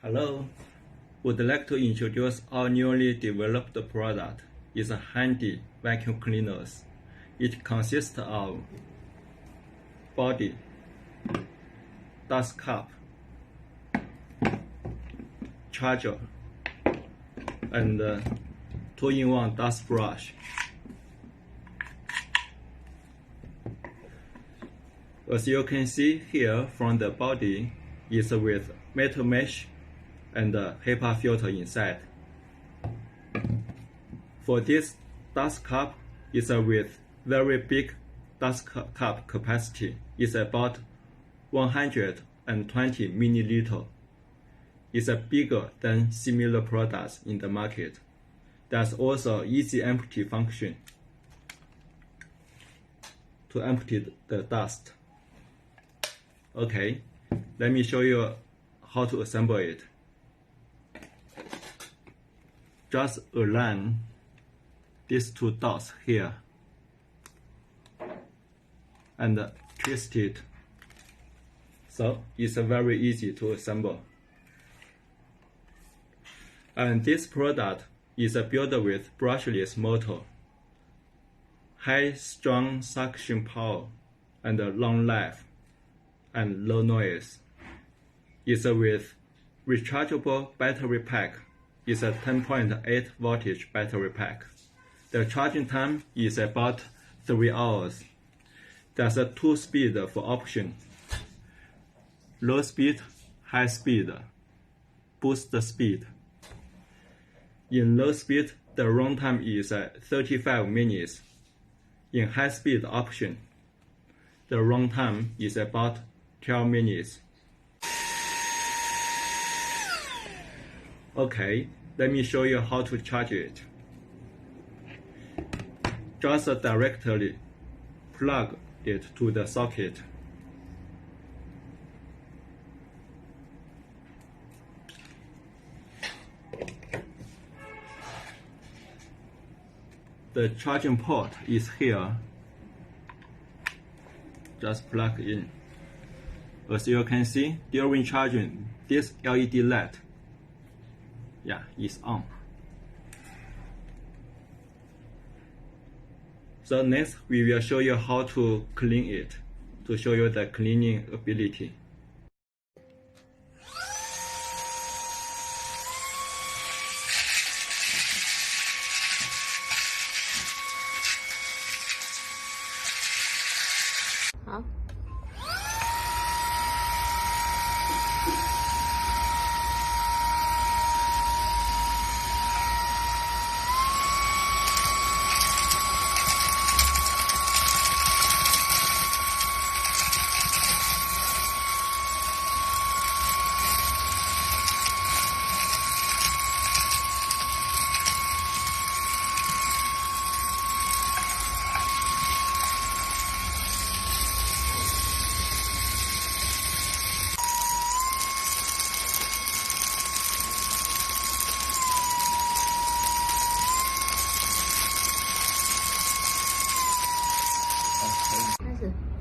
Hello, would like to introduce our newly developed product. It's a handy vacuum cleaners. It consists of body, dust cap, charger, and 2-in-1 dust brush. As you can see here from the body, is with metal mesh and HEPA filter inside. For this dust cup, is with very big dust cup capacity. It's about 120 milliliter. It's bigger than similar products in the market. There's also easy empty function to empty the dust. Okay, let me show you how to assemble it. Just align these two dots here and twist it. So it's very easy to assemble. And this product is built with brushless motor, high strong suction power, and long life, and low noise. It's with rechargeable battery pack. It's a 10.8 voltage battery pack. The charging time is about 3 hours. There's a 2-speed for option: low speed, high speed, boost the speed. In low speed, the runtime is 35 minutes. In high speed option, the runtime is about 12 minutes. Okay, let me show you how to charge it. Just directly plug it to the socket. The charging port is here. Just plug in. As you can see, during charging, this LED light is on. So next, we will show you how to clean it, to show you the cleaning ability. Hả? Nasıl?